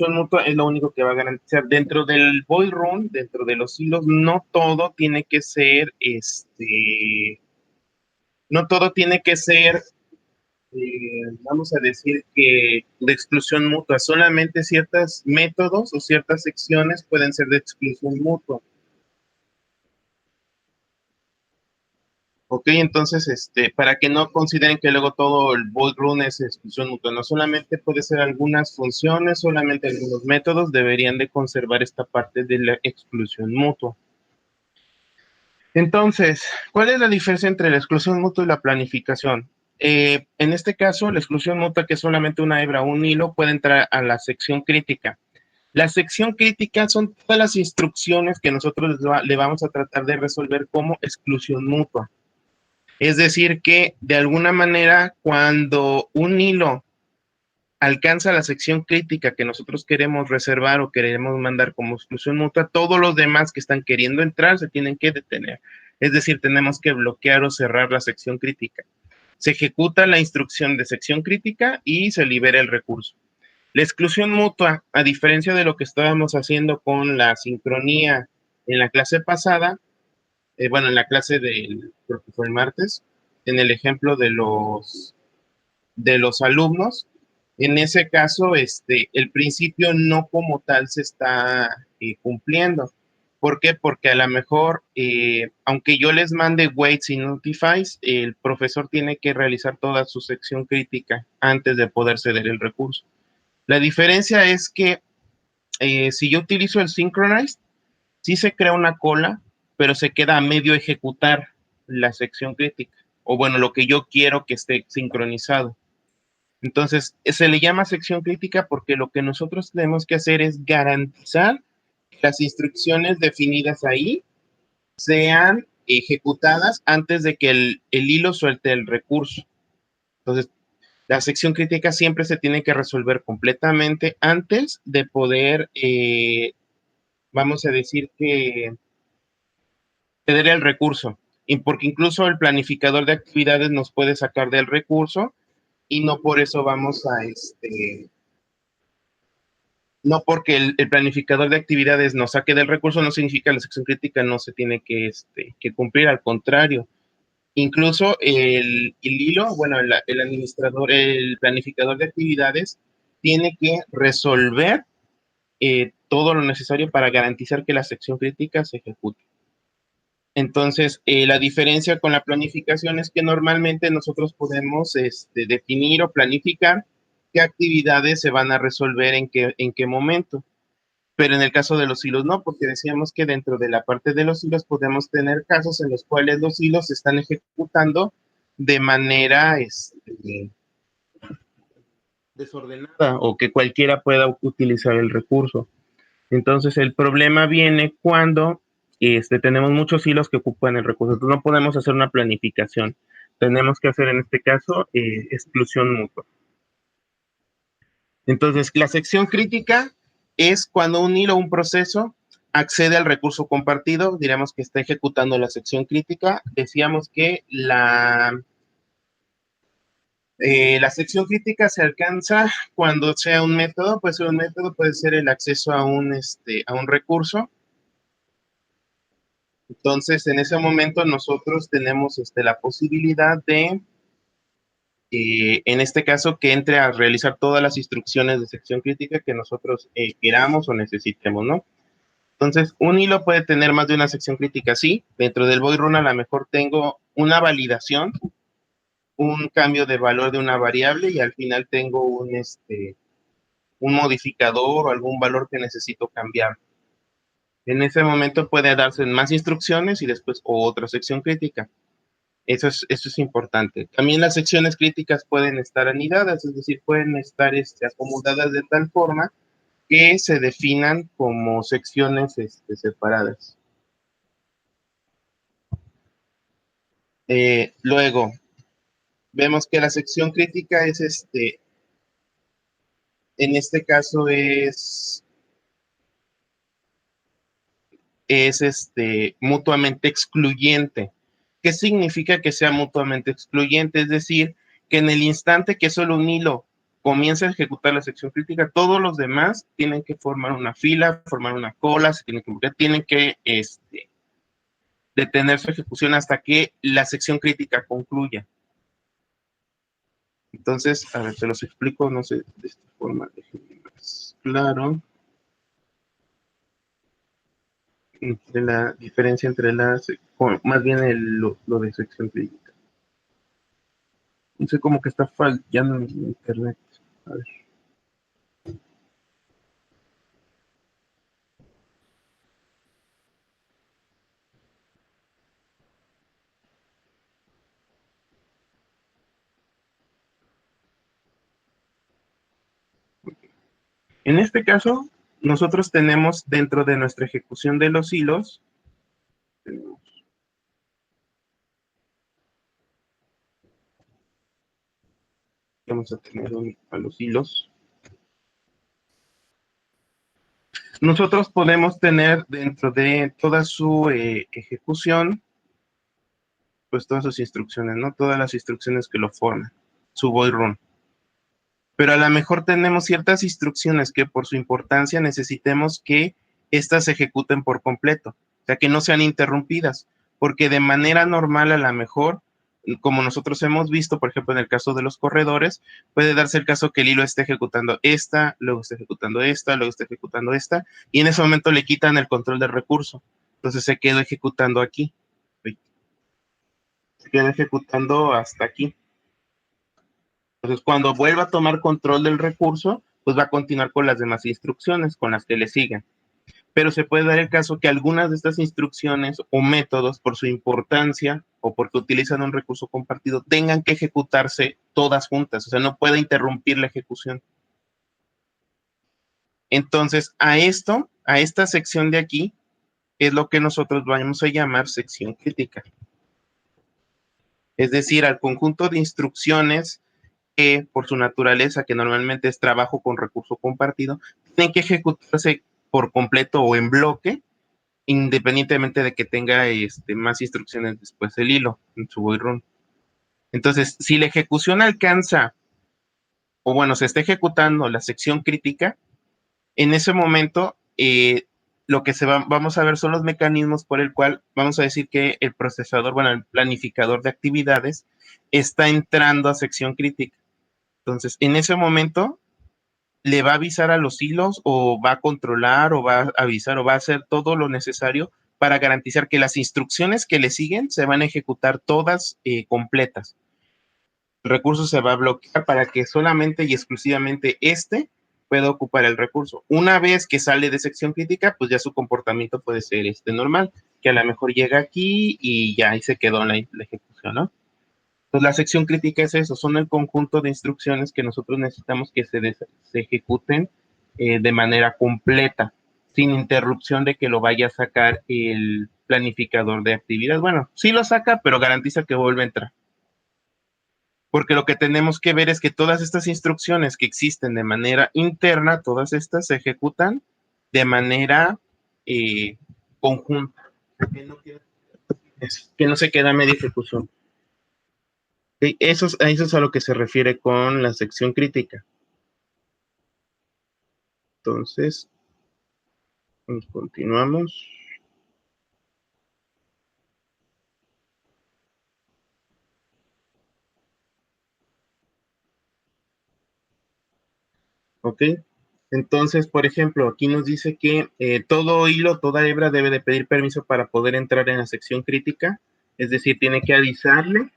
mutua es lo único que va a garantizar. Dentro del boil run, dentro de los hilos, no todo tiene que ser, no todo tiene que ser, vamos a decir que de exclusión mutua. Solamente ciertos métodos o ciertas secciones pueden ser de exclusión mutua. Ok, entonces, para que no consideren que luego todo el boil run es exclusión mutua, no solamente puede ser algunas funciones, solamente algunos métodos deberían de conservar esta parte de la exclusión mutua. Entonces, ¿cuál es la diferencia entre la exclusión mutua y la planificación? En este caso, la exclusión mutua, que es solamente una hebra o un hilo, puede entrar a la sección crítica. La sección crítica son todas las instrucciones que nosotros le vamos a tratar de resolver como exclusión mutua. Es decir, que de alguna manera, cuando un hilo alcanza la sección crítica que nosotros queremos reservar o queremos mandar como exclusión mutua, todos los demás que están queriendo entrar se tienen que detener. Es decir, tenemos que bloquear o cerrar la sección crítica. Se ejecuta la instrucción de sección crítica y se libera el recurso. La exclusión mutua, a diferencia de lo que estábamos haciendo con la sincronía en la clase pasada, bueno, en la clase del, creo que fue el martes, en el ejemplo de los alumnos, en ese caso, el principio no como tal se está cumpliendo. ¿Por qué? Porque a lo mejor, aunque yo les mande waits y notifies, el profesor tiene que realizar toda su sección crítica antes de poder ceder el recurso. La diferencia es que si yo utilizo el synchronized, sí se crea una cola, pero se queda a medio ejecutar la sección crítica. O bueno, lo que yo quiero que esté sincronizado. Entonces, se le llama sección crítica porque lo que nosotros tenemos que hacer es garantizar que las instrucciones definidas ahí sean ejecutadas antes de que el hilo suelte el recurso. Entonces, la sección crítica siempre se tiene que resolver completamente antes de poder, vamos a decir que, ceder el recurso. Y porque incluso el planificador de actividades nos puede sacar del recurso y no por eso vamos a, no porque el planificador de actividades nos saque del recurso, no significa que la sección crítica no se tiene que cumplir, al contrario. Incluso el hilo, bueno, el administrador, el planificador de actividades tiene que resolver todo lo necesario para garantizar que la sección crítica se ejecute. Entonces, la diferencia con la planificación es que normalmente nosotros podemos definir o planificar qué actividades se van a resolver en qué momento. Pero en el caso de los hilos no, porque decíamos que dentro de la parte de los hilos podemos tener casos en los cuales los hilos se están ejecutando de manera desordenada o que cualquiera pueda utilizar el recurso. Entonces el problema viene cuando tenemos muchos hilos que ocupan el recurso. Entonces no podemos hacer una planificación. Tenemos que hacer en este caso exclusión mutua. Entonces, la sección crítica es cuando un hilo o un proceso accede al recurso compartido, diremos que está ejecutando la sección crítica. Decíamos que la sección crítica se alcanza cuando sea un método, puede ser un método, puede ser el acceso a a un recurso. Entonces, en ese momento nosotros tenemos la posibilidad de, en este caso, que entre a realizar todas las instrucciones de sección crítica que nosotros queramos o necesitemos, ¿no? Entonces, un hilo puede tener más de una sección crítica, sí. Dentro del boil run a lo mejor tengo una validación, un cambio de valor de una variable y al final tengo un modificador o algún valor que necesito cambiar. En ese momento puede darse más instrucciones y después otra sección crítica. Eso es importante. También las secciones críticas pueden estar anidadas, es decir, pueden estar acomodadas de tal forma que se definan como secciones separadas. Luego, vemos que la sección crítica es en este caso es mutuamente excluyente. ¿Qué significa que sea mutuamente excluyente? Es decir, que en el instante que solo un hilo comienza a ejecutar la sección crítica, todos los demás tienen que formar una fila, formar una cola, se tienen que detener su ejecución hasta que la sección crítica concluya. Entonces, a ver, te los explico, no sé, de esta forma, déjenme más claro. Entre la diferencia entre las, más bien lo de sección crítica. No sé, como que está fallando en internet. A ver. En este caso, nosotros tenemos dentro de nuestra ejecución de los hilos, vamos a tener a los hilos. Nosotros podemos tener dentro de toda su ejecución, pues todas sus instrucciones, ¿no? Todas las instrucciones que lo forman, su boy run. Pero a lo mejor tenemos ciertas instrucciones que por su importancia necesitemos que éstas se ejecuten por completo, o sea, que no sean interrumpidas, porque de manera normal a lo mejor, como nosotros hemos visto, por ejemplo, en el caso de los corredores, puede darse el caso que el hilo esté ejecutando esta, luego esté ejecutando esta, luego esté ejecutando esta, y en ese momento le quitan el control del recurso. Entonces se quedó ejecutando aquí, se quedó ejecutando hasta aquí. Entonces, cuando vuelva a tomar control del recurso, pues va a continuar con las demás instrucciones, con las que le siguen. Pero se puede dar el caso que algunas de estas instrucciones o métodos, por su importancia o porque utilizan un recurso compartido, tengan que ejecutarse todas juntas, o sea, no puede interrumpir la ejecución. Entonces, a esta sección de aquí, es lo que nosotros vamos a llamar sección crítica. Es decir, al conjunto de instrucciones que por su naturaleza, que normalmente es trabajo con recurso compartido, tienen que ejecutarse por completo o en bloque, independientemente de que tenga más instrucciones después el hilo en su boy run. Entonces, si la ejecución alcanza, o bueno, se está ejecutando la sección crítica, en ese momento lo que vamos a ver son los mecanismos por el cual vamos a decir que el procesador, bueno, el planificador de actividades está entrando a sección crítica. Entonces, en ese momento, le va a avisar a los hilos o va a controlar o va a avisar o va a hacer todo lo necesario para garantizar que las instrucciones que le siguen se van a ejecutar todas completas. El recurso se va a bloquear para que solamente y exclusivamente pueda ocupar el recurso. Una vez que sale de sección crítica, pues ya su comportamiento puede ser normal, que a lo mejor llega aquí y ya ahí se quedó la ejecución, ¿no? Pues la sección crítica es eso, son el conjunto de instrucciones que nosotros necesitamos que se ejecuten de manera completa, sin interrupción de que lo vaya a sacar el planificador de actividad. Bueno, sí lo saca, pero garantiza que vuelve a entrar. Porque lo que tenemos que ver es que todas estas instrucciones que existen de manera interna, todas estas se ejecutan de manera eh, conjunta, que no se queda a media ejecución. Sí, eso es a lo que se refiere con la sección crítica. Entonces, continuamos. ¿Ok? Entonces, por ejemplo, aquí nos dice que todo hilo, toda hebra debe de pedir permiso para poder entrar en la sección crítica. Es decir, tiene que avisarle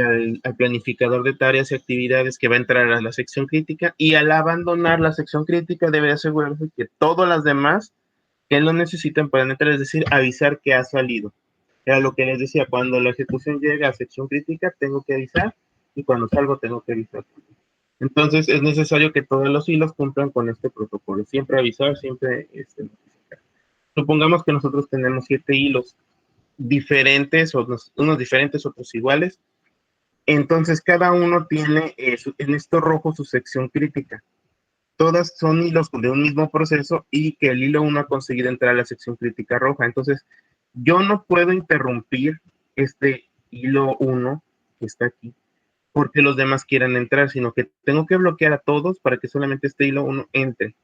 al planificador de tareas y actividades que va a entrar a la sección crítica y al abandonar la sección crítica debe asegurarse que todas las demás que lo necesitan para entrar, es decir, avisar que ha salido. Era lo que les decía, cuando la ejecución llega a sección crítica, tengo que avisar y cuando salgo tengo que avisar. Entonces es necesario que todos los hilos cumplan con este protocolo. Siempre avisar, siempre notificar. Supongamos que nosotros tenemos 7 hilos diferentes, unos diferentes, otros iguales. Entonces cada uno tiene en esto rojo su sección crítica. Todas son hilos de un mismo proceso y que el hilo 1 ha conseguido entrar a la sección crítica roja. Entonces, yo no puedo interrumpir este hilo 1 que está aquí, porque los demás quieran entrar, sino que tengo que bloquear a todos para que solamente este hilo uno entre,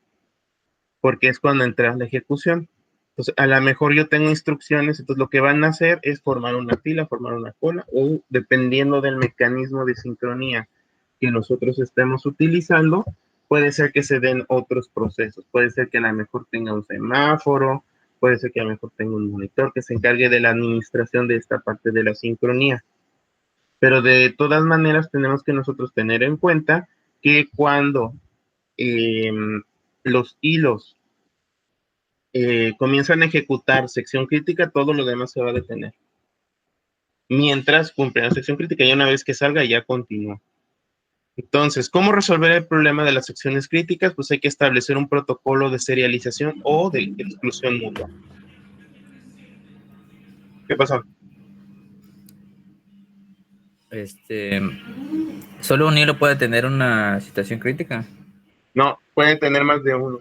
porque es cuando entra la ejecución. Entonces, a lo mejor yo tengo instrucciones, entonces lo que van a hacer es formar una fila, formar una cola, o dependiendo del mecanismo de sincronía que nosotros estemos utilizando, puede ser que se den otros procesos. Puede ser que a lo mejor tenga un semáforo, puede ser que a lo mejor tenga un monitor que se encargue de la administración de esta parte de la sincronía. Pero de todas maneras tenemos que nosotros tener en cuenta que cuando eh, los hilos comienzan a ejecutar sección crítica, todo lo demás se va a detener. Mientras cumple la sección crítica y una vez que salga ya continúa. Entonces, ¿cómo resolver el problema de las secciones críticas? Pues hay que establecer un protocolo de serialización o de exclusión mutua. ¿Qué pasó? Solo un hilo puede tener una situación crítica, No, pueden tener más de uno.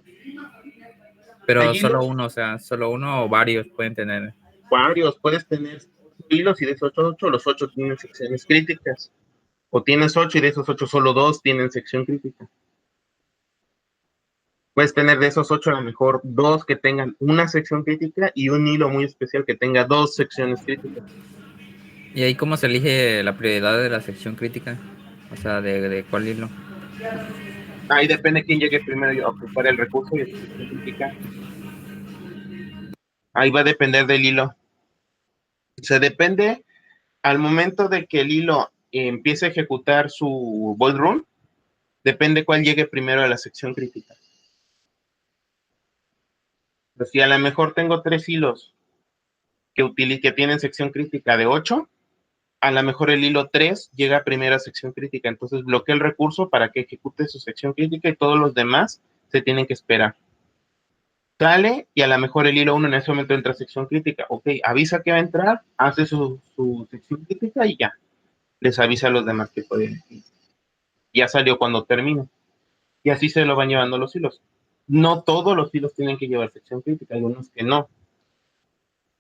pero Hay solo hilos, uno, o sea, solo uno o varios pueden tener. varios, puedes tener 8 hilos y de esos 8, los 8 tienen secciones críticas. O tienes 8 y de esos 8 solo 2 tienen sección crítica. Puedes tener de esos 8 a lo mejor 2 que tengan una sección crítica y un hilo muy especial que tenga 2 secciones críticas. ¿Y ahí cómo se elige la prioridad de la sección crítica? O sea, de cuál hilo. Ahí depende quién llegue primero a ocupar el recurso y esa sección crítica. Ahí va a depender del hilo. Se depende al momento de que el hilo empiece a ejecutar su void run, depende cuál llegue primero a la sección crítica. Pues si a lo mejor tengo 3 hilos que tienen sección crítica de 8, a lo mejor el hilo 3 llega primero a sección crítica, entonces bloquea el recurso para que ejecute su sección crítica y todos los demás se tienen que esperar. Sale y a lo mejor el hilo 1 en ese momento entra a sección crítica. Ok, avisa que va a entrar, hace su sección crítica y ya. Les avisa a los demás que pueden. Ya salió cuando termine. Y así se lo van llevando los hilos. No todos los hilos tienen que llevar sección crítica, algunos que no.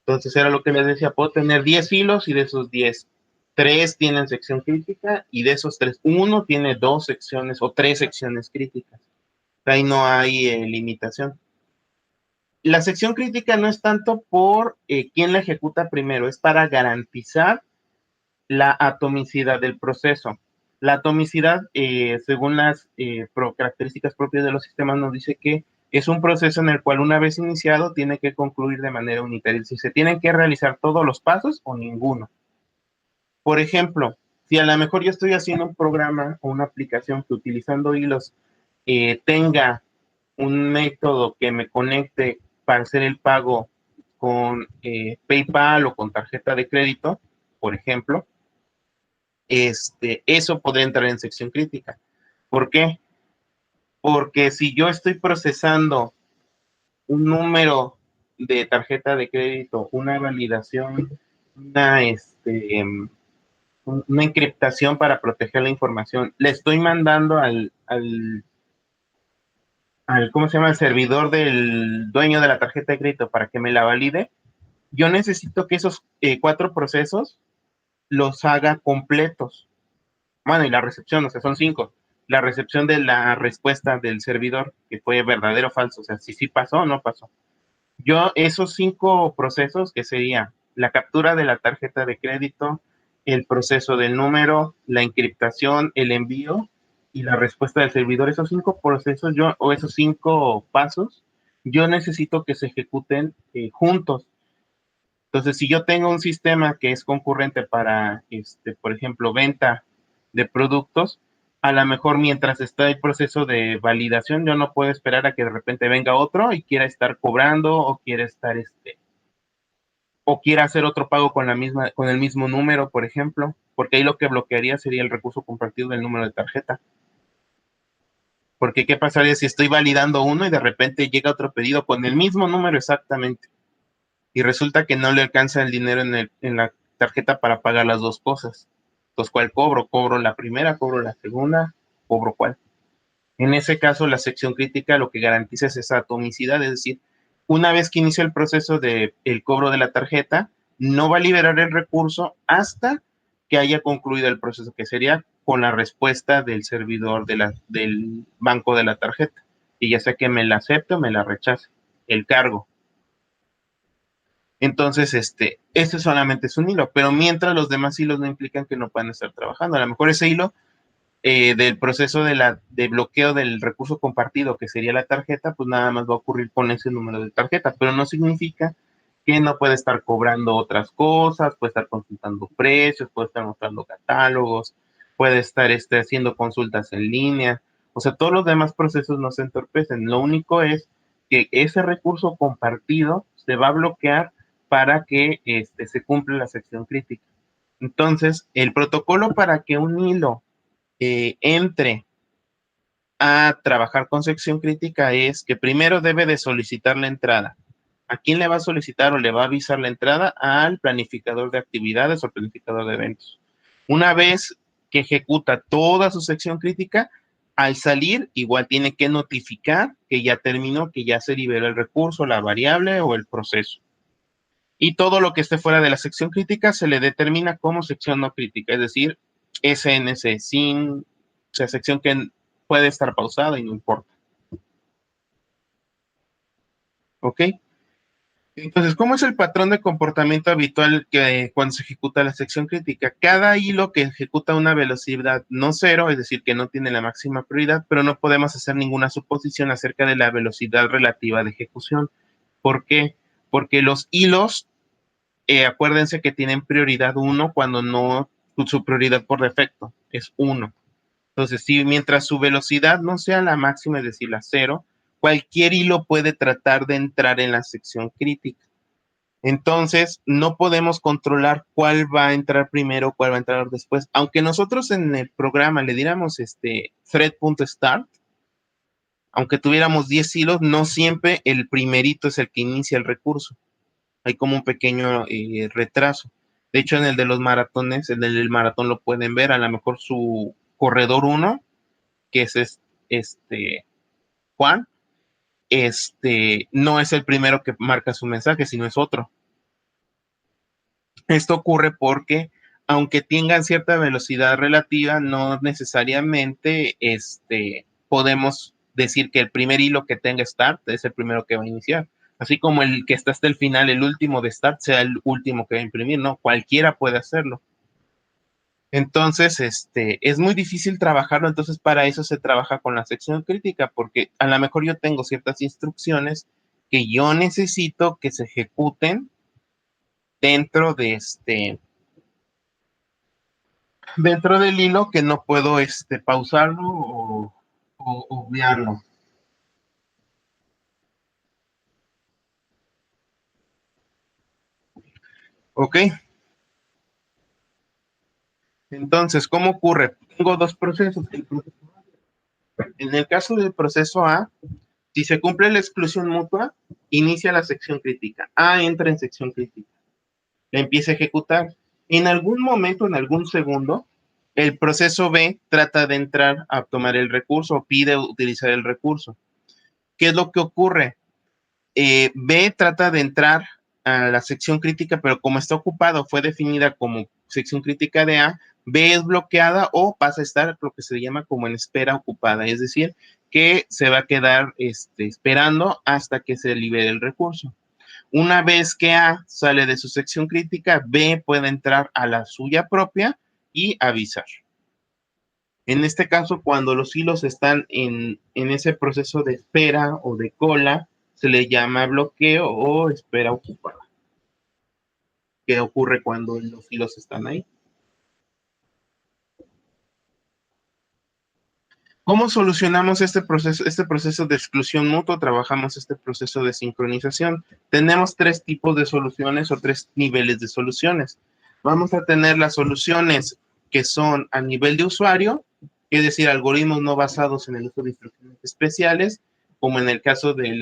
Entonces era lo que les decía, puedo tener 10 hilos y de esos 10, 3 tienen sección crítica y de esos 3, uno tiene 2 secciones o 3 secciones críticas. Ahí no hay limitación. La sección crítica no es tanto por quién la ejecuta primero, es para garantizar la atomicidad del proceso. La atomicidad, según las características propias de los sistemas, nos dice que es un proceso en el cual una vez iniciado tiene que concluir de manera unitaria. Si se tienen que realizar todos los pasos o ninguno. Por ejemplo, si a lo mejor yo estoy haciendo un programa o una aplicación que utilizando hilos tenga un método que me conecte para hacer el pago con PayPal o con tarjeta de crédito, por ejemplo, eso podría entrar en sección crítica. ¿Por qué? Porque si yo estoy procesando un número de tarjeta de crédito, una validación, una encriptación para proteger la información, le estoy mandando ¿cómo se llama? Al servidor del dueño de la tarjeta de crédito para que me la valide, yo necesito que esos 4 procesos los haga completos. Bueno, y la recepción, o sea, son 5. La recepción de la respuesta del servidor, que fue verdadero o falso, o sea, si sí pasó o no pasó. Yo, esos 5 procesos, que sería la captura de la tarjeta de crédito, el proceso del número, la encriptación, el envío y la respuesta del servidor, esos 5 procesos, o esos 5 pasos, yo necesito que se ejecuten juntos. Entonces, si yo tengo un sistema que es concurrente para, por ejemplo, venta de productos, a lo mejor mientras está el proceso de validación, yo no puedo esperar a que de repente venga otro y quiera estar cobrando o quiera estar, o quiera hacer otro pago con el mismo número, por ejemplo, porque ahí lo que bloquearía sería el recurso compartido del número de tarjeta. Porque ¿qué pasaría si estoy validando uno y de repente llega otro pedido con el mismo número exactamente? Y resulta que no le alcanza el dinero en la tarjeta para pagar las dos cosas. Entonces, ¿cuál cobro? ¿Cobro la primera? ¿Cobro la segunda? ¿Cobro cuál? En ese caso, la sección crítica lo que garantiza es esa atomicidad, es decir, una vez que inicia el proceso de el cobro de la tarjeta, no va a liberar el recurso hasta que haya concluido el proceso, que sería con la respuesta del servidor del banco de la tarjeta. Y ya sea que me la acepte o me la rechace, el cargo. Entonces, este solamente es un hilo, pero mientras los demás hilos no implican que no puedan estar trabajando. A lo mejor ese hilo del proceso de bloqueo del recurso compartido, que sería la tarjeta, pues nada más va a ocurrir con ese número de tarjeta, pero no significa que no puede estar cobrando otras cosas, puede estar consultando precios, puede estar mostrando catálogos, puede estar haciendo consultas en línea. O sea, todos los demás procesos no se entorpecen. Lo único es que ese recurso compartido se va a bloquear para que se cumpla la sección crítica. Entonces, el protocolo para que un hilo entre a trabajar con sección crítica es que primero debe de solicitar la entrada. ¿A quién le va a solicitar o le va a avisar la entrada? Al planificador de actividades o planificador de eventos. Una vez que ejecuta toda su sección crítica, al salir igual tiene que notificar que ya terminó, que ya se liberó el recurso, la variable o el proceso. Y todo lo que esté fuera de la sección crítica se le determina como sección no crítica, es decir, SNC, sin, o sea, sección que puede estar pausada y no importa. ¿Ok? Entonces, ¿cómo es el patrón de comportamiento habitual que cuando se ejecuta la sección crítica? Cada hilo que ejecuta una velocidad no cero, es decir, que no tiene la máxima prioridad, pero no podemos hacer ninguna suposición acerca de la velocidad relativa de ejecución. ¿Por qué? Porque los hilos, acuérdense que tienen prioridad 1 cuando no, su prioridad por defecto es 1. Entonces, si mientras su velocidad no sea la máxima, es decir, la cero, cualquier hilo puede tratar de entrar en la sección crítica. Entonces, no podemos controlar cuál va a entrar primero, cuál va a entrar después. Aunque nosotros en el programa le diéramos thread.start, aunque tuviéramos 10 hilos, no siempre el primerito es el que inicia el recurso. Hay como un pequeño retraso. De hecho, en el de los maratones, en el del maratón lo pueden ver, a lo mejor su corredor 1, que es Juan, no es el primero que marca su mensaje, sino es otro. Esto ocurre porque, aunque tengan cierta velocidad relativa, no necesariamente podemos decir que el primer hilo que tenga start es el primero que va a iniciar. Así como el que está hasta el final, el último de start, sea el último que va a imprimir, no, cualquiera puede hacerlo. Entonces, es muy difícil trabajarlo, entonces para eso se trabaja con la sección crítica, porque a lo mejor yo tengo ciertas instrucciones que yo necesito que se ejecuten dentro de dentro del hilo, que no puedo pausarlo o obviarlo. ¿Ok? Entonces, ¿cómo ocurre? Tengo dos procesos. En el caso del proceso A, si se cumple la exclusión mutua, inicia la sección crítica. A entra en sección crítica. La empieza a ejecutar. En algún momento, en algún segundo, el proceso B trata de entrar a tomar el recurso o pide utilizar el recurso. ¿Qué es lo que ocurre? B trata de entrar a la sección crítica, pero como está ocupado, fue definida como sección crítica de A, B es bloqueada o pasa a estar lo que se llama como en espera ocupada, es decir, que se va a quedar esperando hasta que se libere el recurso. Una vez que A sale de su sección crítica, B puede entrar a la suya propia y avisar. En este caso, cuando los hilos están en ese proceso de espera o de cola, se le llama bloqueo o espera ocupada. ¿Qué ocurre cuando los hilos están ahí? ¿Cómo solucionamos este proceso de exclusión mutua? Trabajamos este proceso de sincronización. Tenemos tres tipos de soluciones o tres niveles de soluciones. Vamos a tener las soluciones que son a nivel de usuario, es decir, algoritmos no basados en el uso de instrucciones especiales, como en el caso del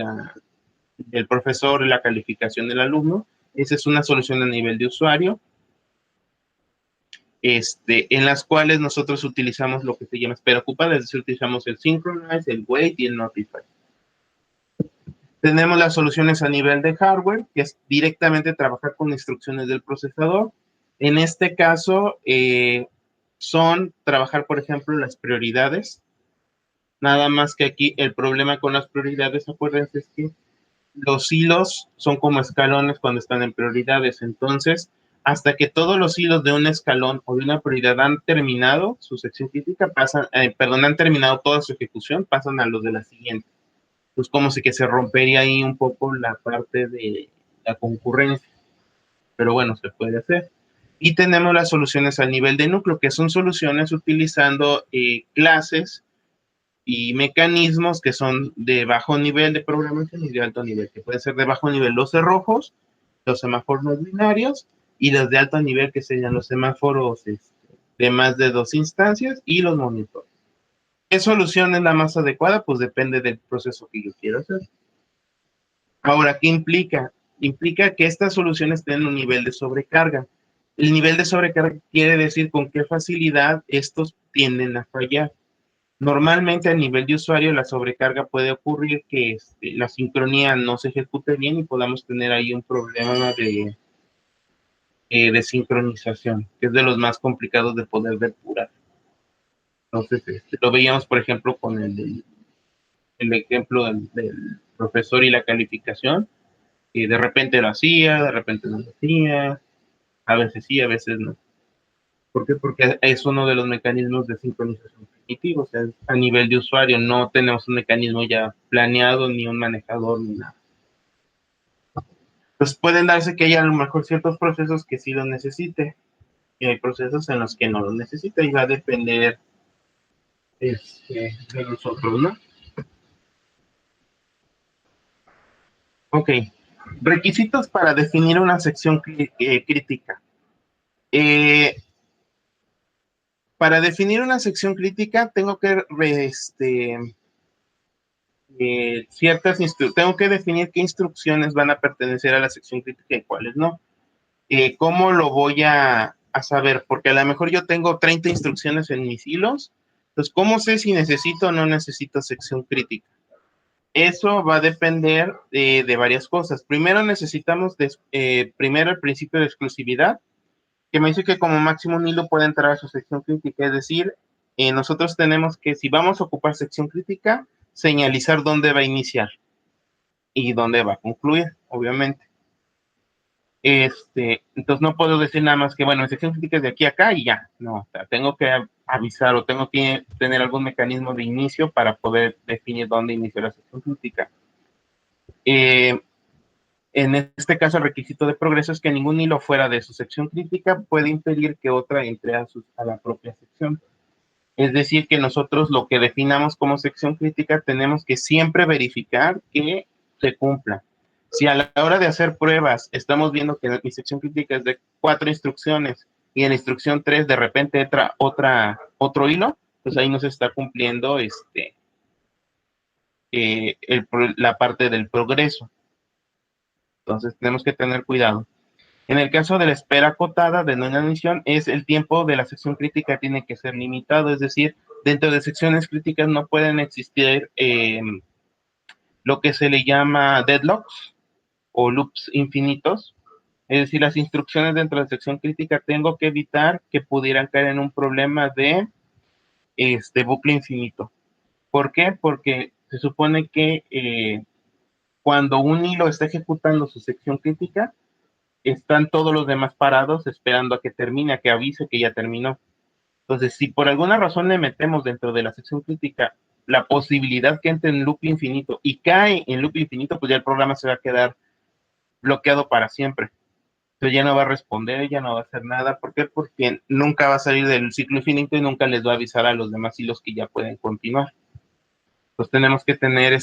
profesor y la calificación del alumno. Esa es una solución a nivel de usuario, en las cuales nosotros utilizamos lo que se llama espera ocupada, es decir, utilizamos el synchronize, el wait y el notify. Tenemos las soluciones a nivel de hardware, que es directamente trabajar con instrucciones del procesador. En este caso, son trabajar, por ejemplo, las prioridades. Nada más que aquí el problema con las prioridades, acuérdense, es que los hilos son como escalones cuando están en prioridades. Entonces, hasta que todos los hilos de un escalón o de una prioridad han terminado su sección crítica, pasan, perdón, han terminado toda su ejecución, pasan a los de la siguiente. Pues como si que se rompería ahí un poco la parte de la concurrencia. Pero bueno, se puede hacer. Y tenemos las soluciones al nivel de núcleo, que son soluciones utilizando clases y mecanismos que son de bajo nivel de programación y de alto nivel, que pueden ser de bajo nivel los cerrojos, los semáforos no binarios, y los de alto nivel que serían los semáforos de más de dos instancias y los monitores. ¿Qué solución es la más adecuada? Pues depende del proceso que yo quiera hacer. Ahora, ¿qué implica? Implica que estas soluciones tienen un nivel de sobrecarga. El nivel de sobrecarga quiere decir con qué facilidad estos tienden a fallar. Normalmente a nivel de usuario la sobrecarga puede ocurrir que la sincronía no se ejecute bien y podamos tener ahí un problema de sincronización, que es de los más complicados de poder depurar. Entonces, lo veíamos, por ejemplo, con el ejemplo del profesor y la calificación, que de repente lo hacía, de repente no lo hacía, a veces sí, a veces no. ¿Por qué? Porque es uno de los mecanismos de sincronización primitivo. O sea, a nivel de usuario no tenemos un mecanismo ya planeado, ni un manejador, ni nada. Pues pueden darse que haya a lo mejor ciertos procesos que sí lo necesite, y hay procesos en los que no lo necesita, y va a depender de nosotros, ¿no? Ok. Requisitos para definir una sección crítica. Eh, para definir una sección crítica, tengo que tengo que definir qué instrucciones van a pertenecer a la sección crítica y cuáles no. ¿Cómo lo voy a saber? Porque a lo mejor yo tengo 30 instrucciones en mis hilos. Entonces, ¿cómo sé si necesito o no necesito sección crítica? Eso va a depender de varias cosas. Primero necesitamos, primero el principio de exclusividad, que me dice que como máximo un hilo puede entrar a su sección crítica. Es decir, nosotros tenemos que, si vamos a ocupar sección crítica, señalizar dónde va a iniciar y dónde va a concluir, obviamente. Entonces no puedo decir nada más que, bueno, mi sección crítica es de aquí a acá y ya. No, o sea, tengo que avisar o tengo que tener algún mecanismo de inicio para poder definir dónde inicia la sección crítica. En este caso, el requisito de progreso es que ningún hilo fuera de su sección crítica puede impedir que otra entre a la propia sección. Es decir, que nosotros lo que definamos como sección crítica tenemos que siempre verificar que se cumpla. Si a la hora de hacer pruebas estamos viendo que mi sección crítica es de 4 instrucciones y en la instrucción 3 de repente entra otro hilo, pues ahí no se está cumpliendo la parte del progreso. Entonces tenemos que tener cuidado. En el caso de la espera acotada de no inanición, es el tiempo de la sección crítica tiene que ser limitado, es decir, dentro de secciones críticas no pueden existir lo que se le llama deadlocks o loops infinitos. Es decir, las instrucciones dentro de la sección crítica tengo que evitar que pudieran caer en un problema de bucle infinito. ¿Por qué? Porque se supone que cuando un hilo está ejecutando su sección crítica, están todos los demás parados esperando a que termine, a que avise que ya terminó. Entonces, si por alguna razón le metemos dentro de la sección crítica la posibilidad que entre en loop infinito y cae en loop infinito, pues ya el programa se va a quedar bloqueado para siempre. Entonces ya no va a responder, ya no va a hacer nada. ¿Por qué? Porque nunca va a salir del ciclo infinito y nunca les va a avisar a los demás hilos que ya pueden continuar. Pues tenemos que tener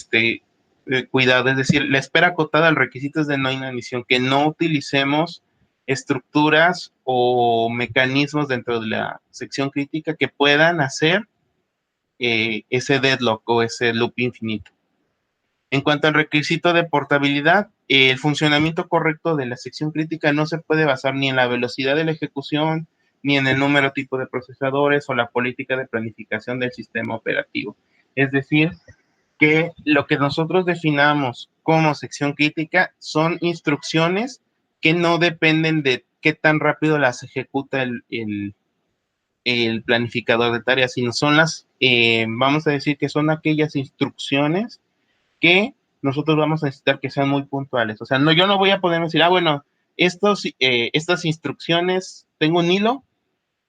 cuidado, es decir, la espera acotada al requisito es de no inanición, que no utilicemos estructuras o mecanismos dentro de la sección crítica que puedan hacer ese deadlock o ese loop infinito. En cuanto al requisito de portabilidad, el funcionamiento correcto de la sección crítica no se puede basar ni en la velocidad de la ejecución, ni en el número tipo de procesadores o la política de planificación del sistema operativo. Es decir, que lo que nosotros definamos como sección crítica son instrucciones que no dependen de qué tan rápido las ejecuta el planificador de tareas, sino son vamos a decir que son aquellas instrucciones que nosotros vamos a necesitar que sean muy puntuales. O sea, no, yo no voy a poder decir, bueno, estas instrucciones, tengo un hilo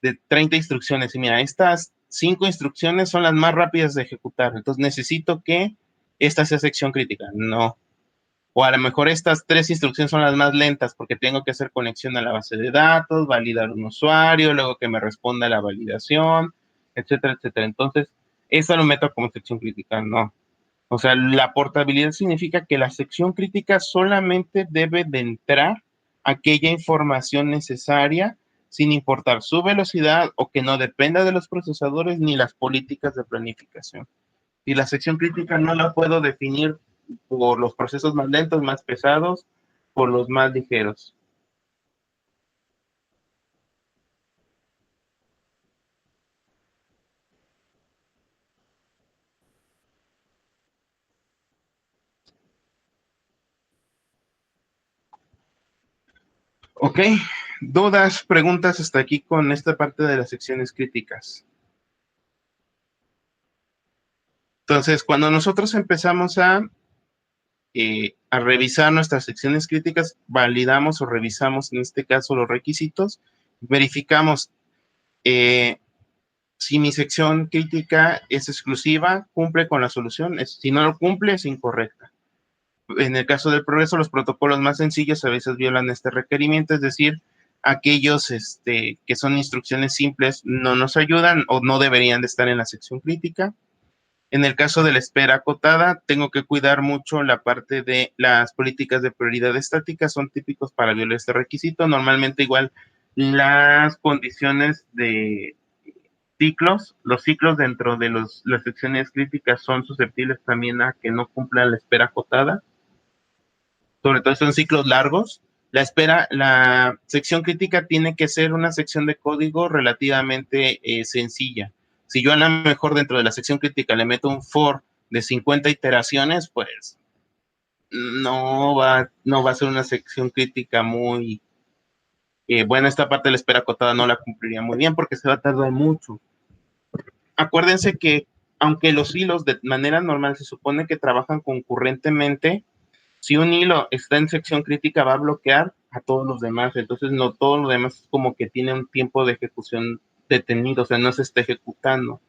de 30 instrucciones y mira, estas 5 instrucciones son las más rápidas de ejecutar, entonces necesito que esta sea sección crítica. No. O a lo mejor estas 3 instrucciones son las más lentas porque tengo que hacer conexión a la base de datos, validar un usuario, luego que me responda la validación, etcétera, etcétera. Entonces, eso lo meto como sección crítica, no. O sea, la portabilidad significa que la sección crítica solamente debe de entrar aquella información necesaria sin importar su velocidad o que no dependa de los procesadores ni las políticas de planificación. Y la sección crítica no la puedo definir por los procesos más lentos, más pesados, por los más ligeros. Ok, dudas, preguntas hasta aquí con esta parte de las secciones críticas. Entonces, cuando nosotros empezamos a revisar nuestras secciones críticas, validamos o revisamos en este caso los requisitos, verificamos si mi sección crítica es exclusiva, cumple con la solución, si no lo cumple es incorrecta. En el caso del progreso, los protocolos más sencillos a veces violan este requerimiento, es decir, aquellos que son instrucciones simples no nos ayudan o no deberían de estar en la sección crítica. En el caso de la espera acotada, tengo que cuidar mucho la parte de las políticas de prioridad estática, son típicos para violar este requisito. Normalmente igual las condiciones de ciclos, los ciclos dentro de las secciones críticas son susceptibles también a que no cumplan la espera acotada, sobre todo son ciclos largos. La sección crítica tiene que ser una sección de código relativamente sencilla. Si yo a lo mejor dentro de la sección crítica le meto un for de 50 iteraciones, pues no va a ser una sección crítica muy buena. Esta parte de la espera acotada no la cumpliría muy bien porque se va a tardar mucho. Acuérdense que aunque los hilos de manera normal se supone que trabajan concurrentemente, si un hilo está en sección crítica va a bloquear a todos los demás, entonces no todo lo demás es como que tiene un tiempo de ejecución detenido, o sea, no se está ejecutando.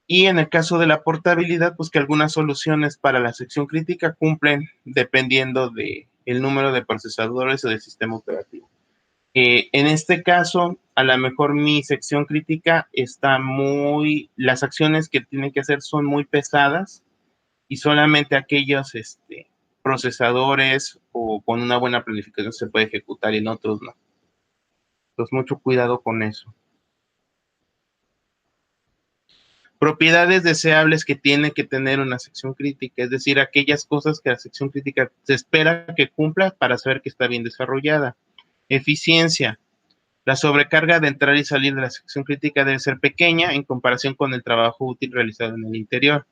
Y en el caso de la portabilidad, pues que algunas soluciones para la sección crítica cumplen dependiendo de el número de procesadores o del sistema operativo. En este caso, a lo mejor mi sección crítica las acciones que tienen que hacer son muy pesadas y solamente aquellos procesadores o con una buena planificación se puede ejecutar y en otros no. Entonces, mucho cuidado con eso. Propiedades deseables que tiene que tener una sección crítica, es decir, aquellas cosas que la sección crítica se espera que cumpla para saber que está bien desarrollada. Eficiencia. La sobrecarga de entrar y salir de la sección crítica debe ser pequeña en comparación con el trabajo útil realizado en el interior.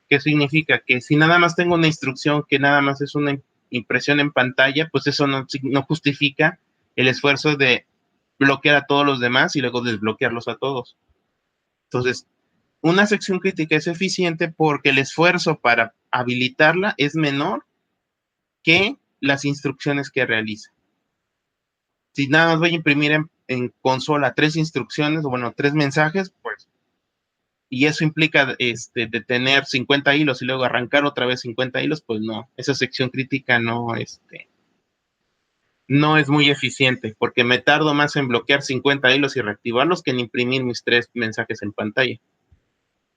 ¿Qué significa? Que si nada más tengo una instrucción que nada más es una impresión en pantalla, pues eso no justifica el esfuerzo de bloquear a todos los demás y luego desbloquearlos a todos. Entonces, una sección crítica es eficiente porque el esfuerzo para habilitarla es menor que las instrucciones que realiza. Si nada más voy a imprimir en consola 3 instrucciones, o bueno, 3 mensajes, pues, y eso implica detener 50 hilos y luego arrancar otra vez 50 hilos, pues no, esa sección crítica no es muy eficiente, porque me tardo más en bloquear 50 hilos y reactivarlos que en imprimir mis 3 mensajes en pantalla.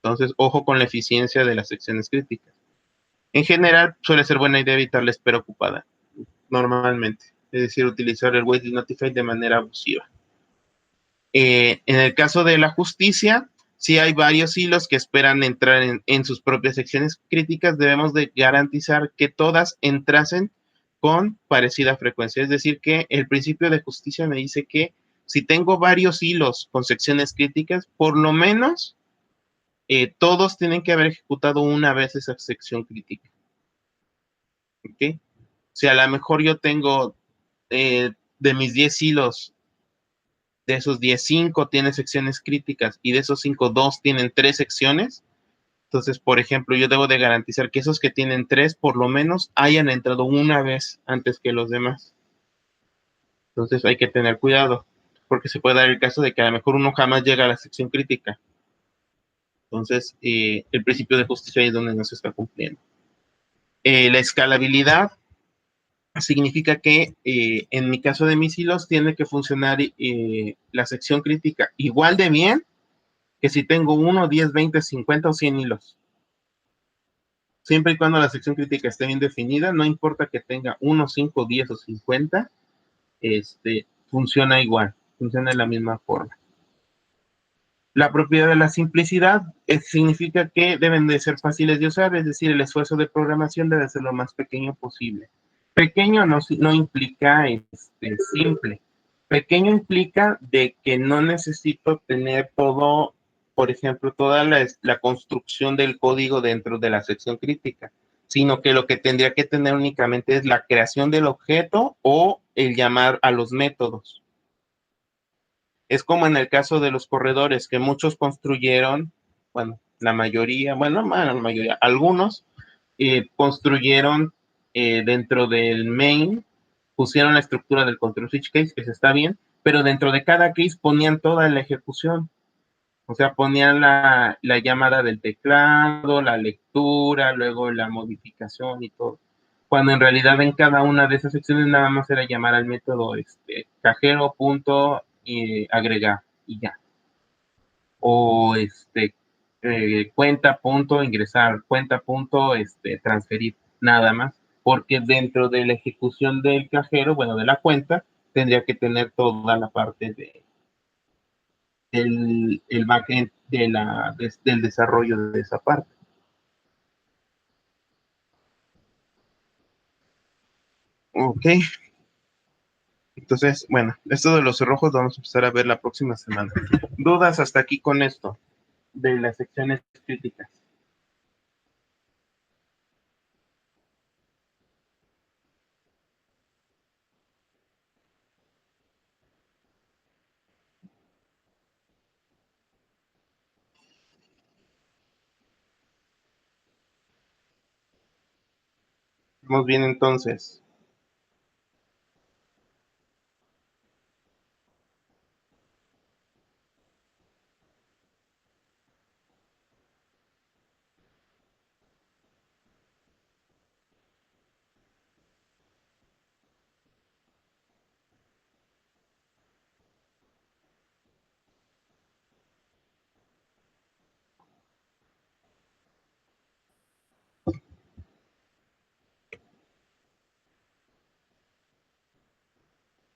Entonces, ojo con la eficiencia de las secciones críticas. En general, suele ser buena idea evitar la espera ocupada, normalmente, es decir, utilizar el wait notify de manera abusiva. En el caso de la justicia, si hay varios hilos que esperan entrar en sus propias secciones críticas, debemos de garantizar que todas entrasen con parecida frecuencia. Es decir, que el principio de justicia me dice que si tengo varios hilos con secciones críticas, por lo menos todos tienen que haber ejecutado una vez esa sección crítica. ¿Okay? Si a lo mejor yo tengo de mis 10 hilos, de esos 10, 5 tienen secciones críticas y de esos 5, 2 tienen 3 secciones. Entonces, por ejemplo, yo debo de garantizar que esos que tienen 3 por lo menos hayan entrado una vez antes que los demás. Entonces hay que tener cuidado, porque se puede dar el caso de que a lo mejor uno jamás llega a la sección crítica. Entonces, el principio de justicia es donde no se está cumpliendo. La escalabilidad significa que en mi caso de mis hilos tiene que funcionar la sección crítica igual de bien que si tengo 1, 10, 20, 50 o 100 hilos. Siempre y cuando la sección crítica esté bien definida, no importa que tenga 1, 5, 10 o 50, funciona igual, funciona de la misma forma. La propiedad de la simplicidad significa que deben de ser fáciles de usar, es decir, el esfuerzo de programación debe ser lo más pequeño posible. Pequeño no implica simple. Pequeño implica de que no necesito tener todo, por ejemplo, toda la construcción del código dentro de la sección crítica, sino que lo que tendría que tener únicamente es la creación del objeto o el llamar a los métodos. Es como en el caso de los corredores, que muchos construyeron, bueno, la mayoría, bueno, no la mayoría, algunos construyeron dentro del main, pusieron la estructura del control switch case, que se está bien, pero dentro de cada case ponían toda la ejecución. O sea, ponían la llamada del teclado, la lectura, luego la modificación y todo. Cuando en realidad en cada una de esas secciones nada más era llamar al método cajero punto agregar y ya. O cuenta punto ingresar, cuenta punto transferir, nada más. Porque dentro de la ejecución del cajero, bueno, de la cuenta, tendría que tener toda la parte el backend del desarrollo de esa parte. Ok, entonces, bueno, esto de los cerrojos vamos a empezar a ver la próxima semana. ¿Dudas hasta aquí con esto de las secciones críticas? Vamos bien entonces.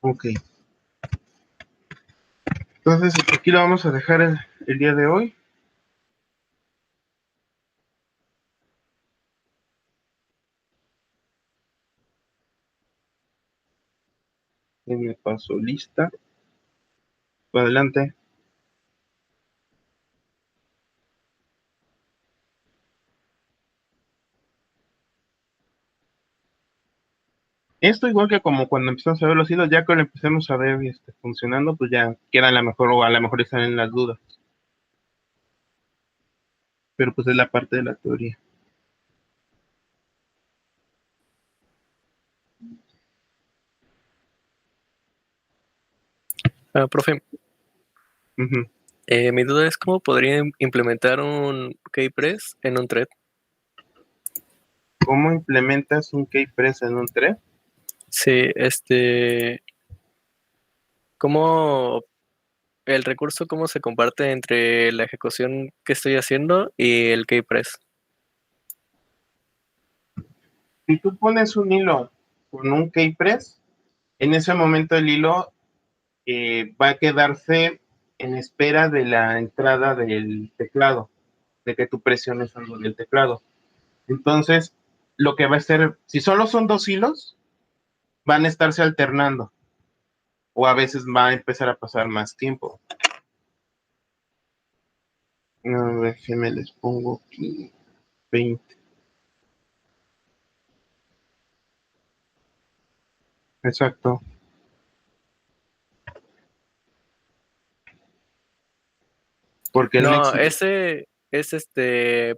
Ok, entonces aquí lo vamos a dejar el día de hoy. Y me paso lista. Adelante. Esto igual que como cuando empezamos a ver los hilos, ya que lo empecemos a ver funcionando, pues ya queda a la mejor o a lo mejor están en las dudas. Pero pues es la parte de la teoría. Profe, Ujú. mi duda es cómo podría implementar un keypress en un thread. ¿Cómo implementas un keypress en un thread? Sí, cómo el recurso cómo se comparte entre la ejecución que estoy haciendo y el keypress. Si tú pones un hilo con un keypress, en ese momento el hilo va a quedarse en espera de la entrada del teclado, de que tú presiones algo del teclado. Entonces, lo que va a ser, si solo son dos hilos, van a estarse alternando o a veces va a empezar a pasar más tiempo. A ver, que me les pongo aquí 20. Exacto. Porque el No, Nexus, ese es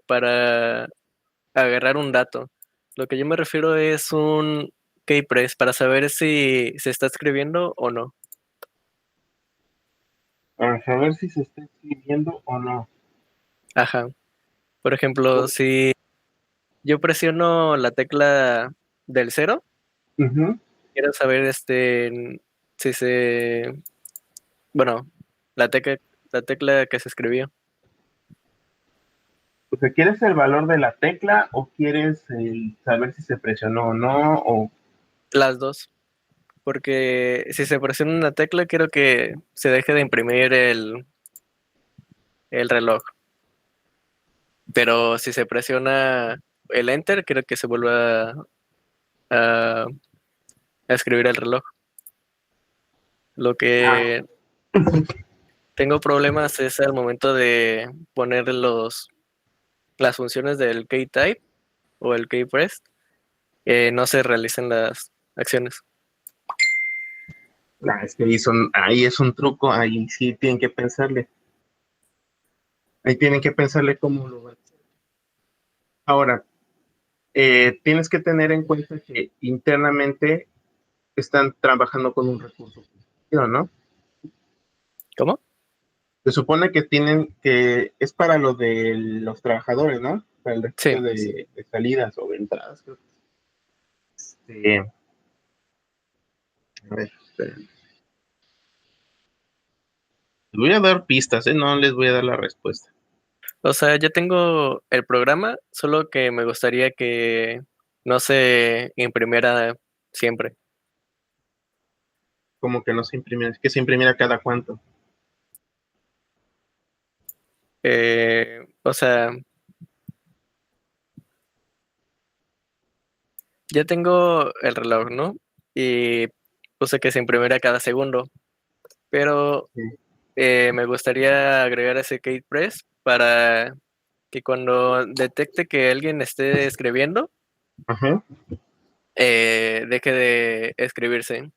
para agarrar un dato. Lo que yo me refiero es un keypress para saber si se está escribiendo o no. para saber si se está escribiendo o no. Ajá. Por ejemplo, si yo presiono la tecla del cero, Ujú. quiero saber si se, bueno, la tecla que se escribió. O sea, ¿quieres el valor de la tecla o quieres saber si se presionó o no? O Las dos. Porque si se presiona una tecla, quiero que se deje de imprimir el reloj. Pero si se presiona el enter, quiero que se vuelva a, a escribir el reloj. Lo ah, que tengo problemas es al momento de poner las funciones del keytype o el keypress, no se realicen las acciones. es que ahí es un truco, ahí sí tienen que pensarle. Ahí tienen que pensarle cómo lo van a hacer. Ahora, tienes que tener en cuenta que internamente están trabajando con un recurso compartido, ¿no? ¿Cómo? Se supone que es para lo de los trabajadores, ¿no? Para el Sí. registro de salidas o de entradas, creo. A ver, esperen. Les voy a dar pistas, ¿eh? No les voy a dar la respuesta. O sea, ya tengo el programa, solo que me gustaría que no se imprimiera siempre. Como que no se imprime, es que se imprimiera cada cuánto. O sea, ya tengo el reloj, ¿no? Y puse que se imprimiera cada segundo, pero Sí. me gustaría agregar ese Kate Press para que cuando detecte que alguien esté escribiendo, Ajá. deje de escribirse.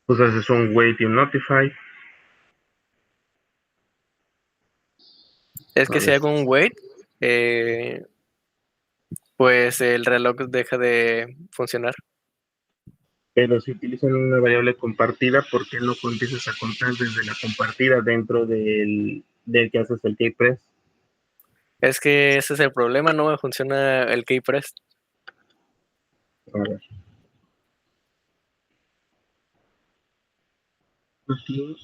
Pues haces un wait y un notify. Es A que si ver. hago un wait, eh, pues el reloj deja de funcionar. Pero si utilizan una variable compartida, ¿por qué no empiezas a contar desde la compartida dentro del que haces el keypress? Es que ese es el problema, no me funciona el keypress. A ver. Aquí,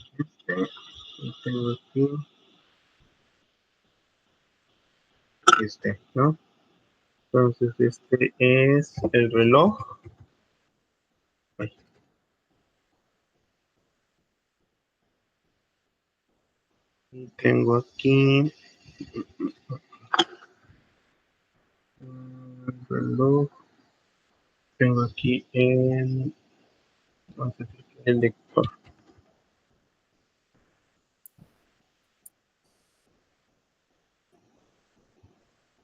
y tengo aquí, ¿no? Entonces, este es el reloj. Ay, y tengo aquí el reloj. Tengo aquí vamos a decir que el lector.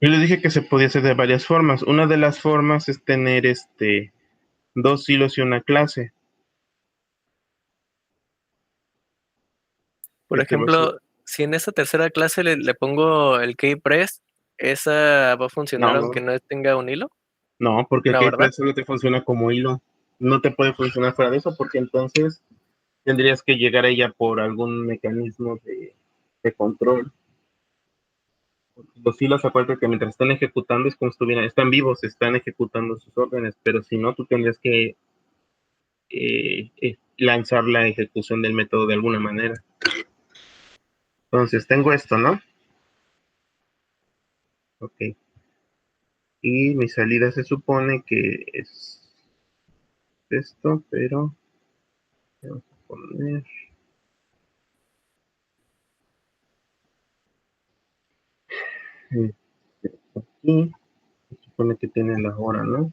Yo le dije que se podía hacer de varias formas. Una de las formas es tener dos hilos y una clase. Por Que te va a ser- ejemplo, si en esa tercera clase le pongo el keypress, ¿esa va a funcionar aunque No, no tenga un hilo? no, porque el No, ¿verdad? keypress solo te funciona como hilo. No te puede funcionar fuera de eso, porque entonces tendrías que llegar a ella por algún mecanismo de control. Los hilos, acuérdate que mientras están ejecutando es como si están vivos, están ejecutando sus órdenes, pero si no, tú tendrías que lanzar la ejecución del método de alguna manera. Entonces, tengo esto, ¿no? Ok. Y mi salida se supone que es esto, pero vamos a poner aquí. Se supone que tiene la hora, ¿no?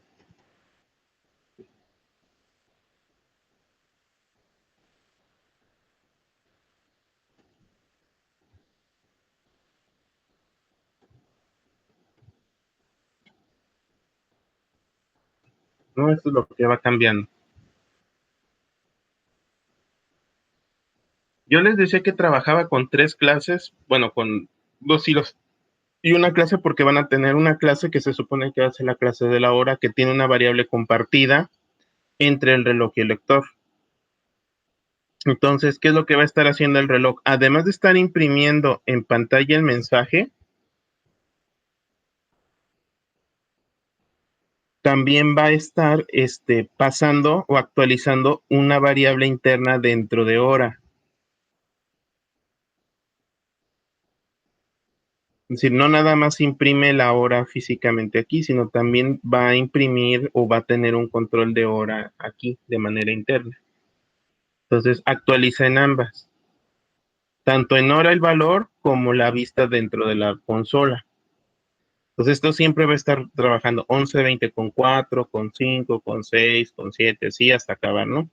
No, esto es lo que va cambiando. Yo les decía que trabajaba con 3 clases, bueno, con 2 hilos y una clase porque van a tener una clase que se supone que va a ser la clase de la hora, que tiene una variable compartida entre el reloj y el lector. Entonces, ¿qué es lo que va a estar haciendo el reloj? Además de estar imprimiendo en pantalla el mensaje, también va a estar pasando o actualizando una variable interna dentro de hora. Es decir, no nada más imprime la hora físicamente aquí, sino también va a imprimir o va a tener un control de hora aquí de manera interna. Entonces, actualiza en ambas, tanto en hora el valor como la vista dentro de la consola. Entonces, esto siempre va a estar trabajando 11, 20 con 4, con 5, con 6, con 7, así hasta acabar, ¿no?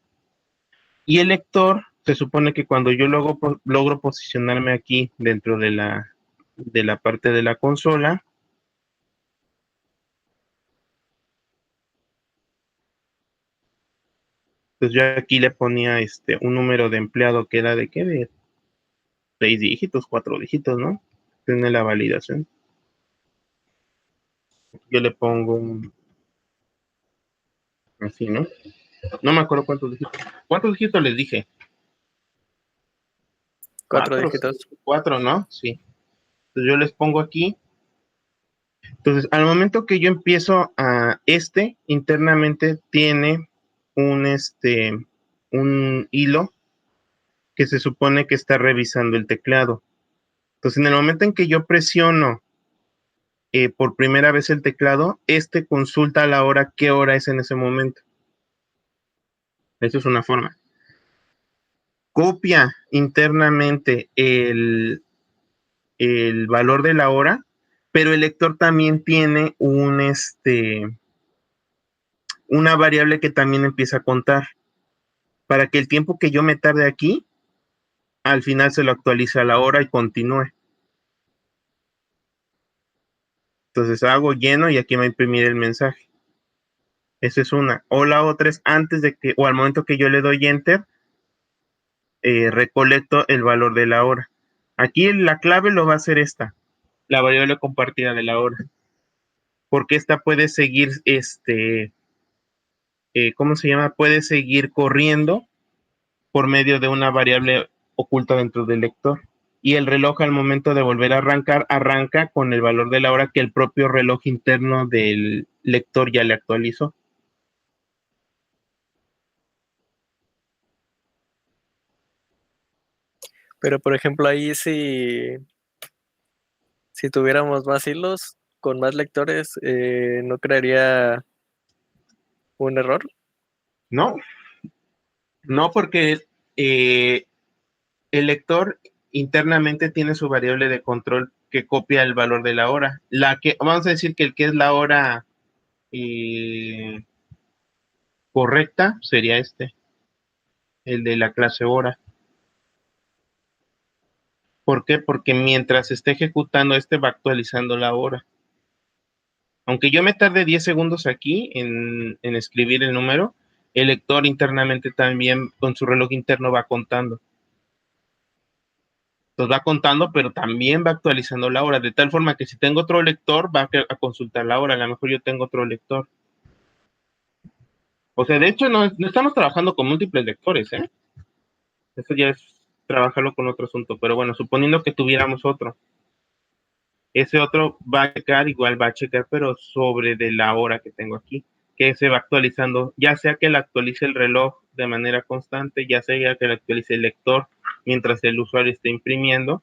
Y el lector, se supone que cuando yo logro posicionarme aquí dentro de la parte de la consola, pues yo aquí le ponía un número de empleado que era de qué, de 6 dígitos, 4 dígitos, ¿no? Tiene la validación. Yo le pongo así, ¿no? No me acuerdo cuántos dígitos. ¿Cuántos dígitos les dije? 4 Cuatro, dígitos. sí, 4, ¿no? Sí. Entonces yo les pongo aquí. Entonces, al momento que yo empiezo a internamente tiene un un hilo que se supone que está revisando el teclado. Entonces, en el momento en que yo presiono por primera vez el teclado, consulta a la hora qué hora es en ese momento. Eso es una forma. Copia internamente el valor de la hora, pero el lector también tiene una variable que también empieza a contar para que el tiempo que yo me tarde aquí, al final se lo actualiza a la hora y continúe. Entonces hago lleno y aquí va a imprimir el mensaje. Esa es una. O la otra es antes de que, o al momento que yo le doy enter, recolecto el valor de la hora. Aquí la clave lo va a ser la variable compartida de la hora. Porque esta puede seguir, ¿cómo se llama? Puede seguir corriendo por medio de una variable oculta dentro del lector. Y el reloj al momento de volver a arrancar, arranca con el valor de la hora que el propio reloj interno del lector ya le actualizó. Pero por ejemplo, ahí si tuviéramos más hilos con más lectores, ¿no crearía un error? No, no porque eh, el lector internamente tiene su variable de control que copia el valor de la hora. Vamos a decir que el que es la hora eh, correcta sería el de la clase hora. ¿Por qué? Porque mientras esté ejecutando va actualizando la hora. Aunque yo me tarde 10 segundos aquí en escribir el número, el lector internamente también con su reloj interno va contando. Entonces va contando, pero también va actualizando la hora, de tal forma que si tengo otro lector, va a consultar la hora. A lo mejor yo tengo otro lector. O sea, de hecho, no estamos trabajando con múltiples lectores, ¿eh? Eso ya es trabajarlo con otro asunto. Pero bueno, suponiendo que tuviéramos otro. Ese otro va a checar, igual va a checar, pero sobre de la hora que tengo aquí, que se va actualizando, ya sea que le actualice el reloj de manera constante, ya sea que le actualice el lector mientras el usuario esté imprimiendo.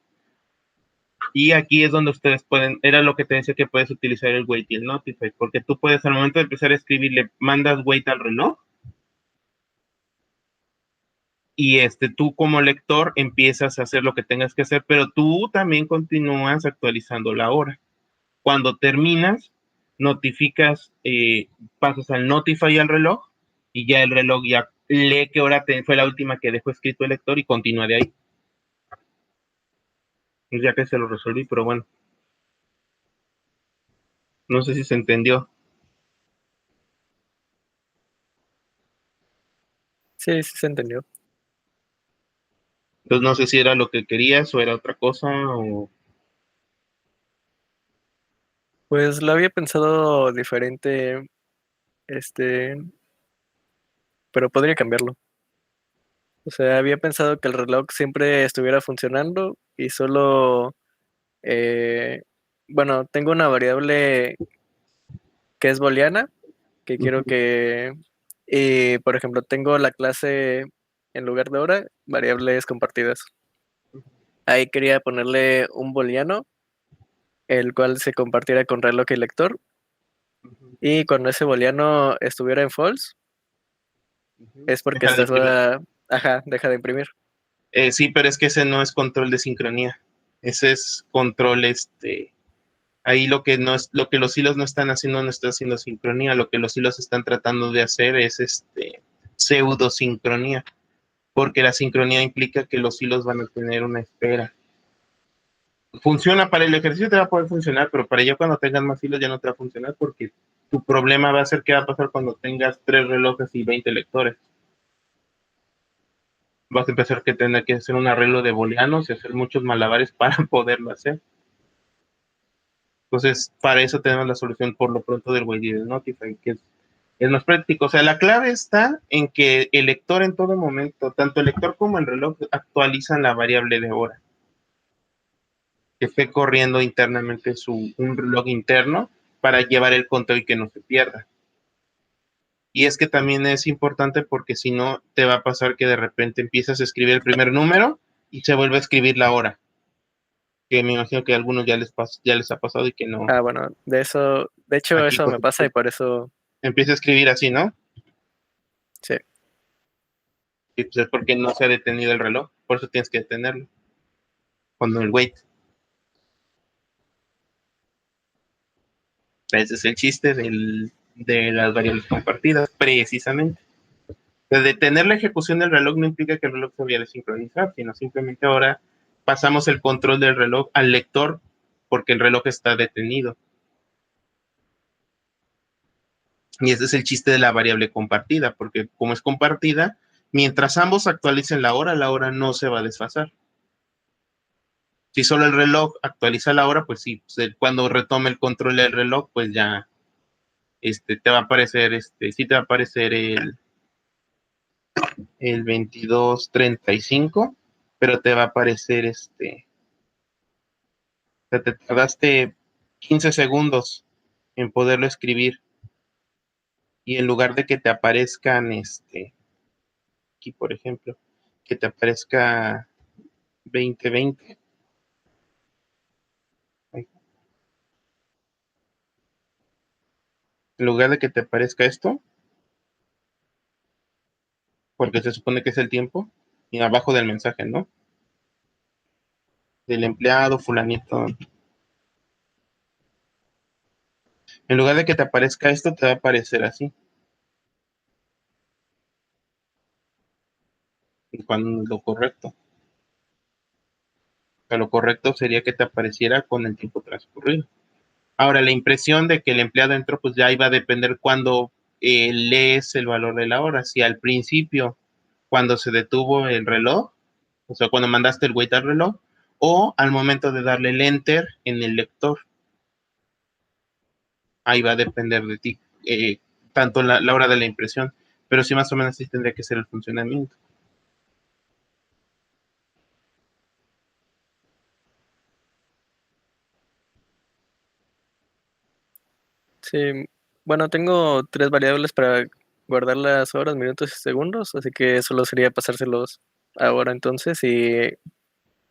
Y aquí es donde ustedes pueden, era lo que te decía que puedes utilizar el wait y el notify, porque tú puedes al momento de empezar a escribir, le mandas wait al reloj y tú como lector empiezas a hacer lo que tengas que hacer, pero tú también continúas actualizando la hora. Cuando terminas, notificas, pasas al Notify al reloj y ya el reloj ya lee qué hora fue la última que dejó escrito el lector y continúa de ahí. Ya que se lo resolví, pero bueno, no sé si se entendió. Sí, sí se entendió. Entonces no sé si era lo que querías o era otra cosa o... Pues lo había pensado diferente, este, pero podría cambiarlo. O sea, había pensado que el reloj siempre estuviera funcionando y solo, eh, bueno, tengo una variable que es booleana, que quiero que, y por ejemplo, tengo la clase en lugar de hora, variables compartidas. Ahí quería ponerle un booleano, el cual se compartiera con reloj y lector, y cuando ese booleano estuviera en false, es porque Deja de imprimir. ajá, deja de imprimir. Sí, pero es que ese no es control de sincronía. Ese es control, ahí lo que no es, lo que los hilos no están haciendo, no está haciendo sincronía. Lo que los hilos están tratando de hacer es pseudo sincronía, porque la sincronía implica que los hilos van a tener una espera. Funciona para el ejercicio, te va a poder funcionar, pero para ello cuando tengas más hilos ya no te va a funcionar porque tu problema va a ser qué va a pasar cuando tengas 3 relojes y 20 lectores. Vas a empezar a tener que hacer un arreglo de booleanos y hacer muchos malabares para poderlo hacer. Entonces, para eso tenemos la solución por lo pronto del Weighted Notify, que es más práctico. O sea, la clave está en que el lector en todo momento, tanto el lector como el reloj, actualizan la variable de hora. Que esté corriendo internamente un reloj interno para llevar el control y que no se pierda. Y es que también es importante porque si no, te va a pasar que de repente empiezas a escribir el primer número y se vuelve a escribir la hora. Que me imagino que a algunos ya les ha pasado y que no. Ah, bueno, de hecho Aquí eso me pues, pasa y por eso, empieza a escribir así, ¿no? sí, Y pues es porque no se ha detenido el reloj, por eso tienes que detenerlo. Cuando el wait. Ese es el chiste de las variables compartidas, precisamente. De detener la ejecución del reloj no implica que el reloj se vaya a desincronizar, sino simplemente ahora pasamos el control del reloj al lector porque el reloj está detenido. Y ese es el chiste de la variable compartida, porque como es compartida, mientras ambos actualicen la hora no se va a desfasar. Si solo el reloj actualiza la hora, pues sí, pues cuando retome el control del reloj, pues ya te va a aparecer, sí te va a aparecer el 22:35, pero te va a aparecer sea, te tardaste 15 segundos en poderlo escribir y en lugar de que te aparezcan, aquí por ejemplo, que te aparezca 2020, en lugar de que te aparezca esto, porque se supone que es el tiempo, y abajo del mensaje, ¿no? Del empleado, fulanito. En lugar de que te aparezca esto, te va a aparecer así. Cuando lo correcto. O sea, lo correcto sería que te apareciera con el tiempo transcurrido. Ahora, la impresión de que el empleado entró, pues ya iba a depender cuando lees el valor de la hora. Si al principio, cuando se detuvo el reloj, o sea, cuando mandaste el wait al reloj, o al momento de darle el enter en el lector. Ahí va a depender de ti, tanto la hora de la impresión, pero sí más o menos sí tendría que ser el funcionamiento. sí. Bueno, tengo tres variables para guardar las horas, minutos y segundos, así que solo sería pasárselos ahora entonces y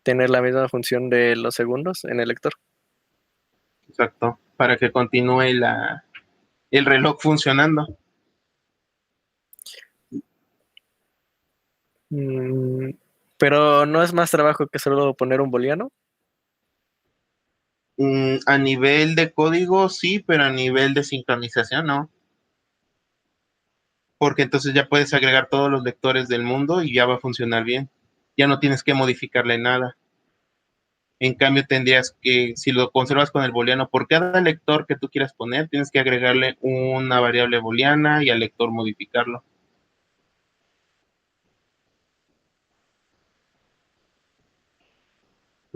tener la misma función de los segundos en el lector. Exacto, para que continúe el reloj funcionando. Mm, pero no es más trabajo que solo poner un booleano. A nivel de código, sí, pero a nivel de sincronización, no. Porque entonces ya puedes agregar todos los lectores del mundo y ya va a funcionar bien. Ya no tienes que modificarle nada. En cambio, tendrías que, si lo conservas con el booleano, por cada lector que tú quieras poner, tienes que agregarle una variable booleana y al lector modificarlo.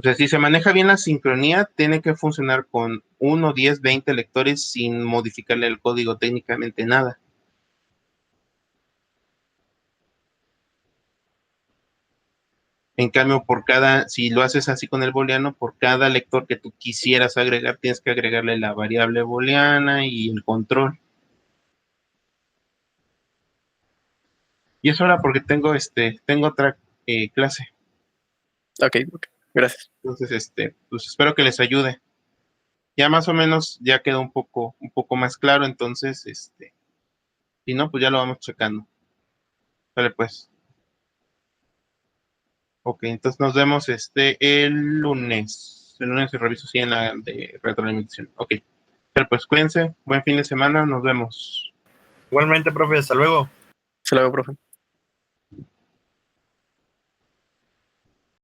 sea, si se maneja bien la sincronía, tiene que funcionar con 1, 10, 20 lectores sin modificarle el código técnicamente nada. En cambio, si lo haces así con el booleano, por cada lector que tú quisieras agregar, tienes que agregarle la variable booleana y el control. Y eso era porque tengo otra clase. Ok, gracias. Entonces, pues espero que les ayude. Ya más o menos ya quedó un poco más claro, entonces, si no, pues ya lo vamos checando. Vale, pues. Ok, entonces nos vemos el lunes. El lunes reviso si en la de retroalimentación. Ok. Pero pues cuídense, buen fin de semana, nos vemos. Igualmente, profe, hasta luego. Se lo hago, profe.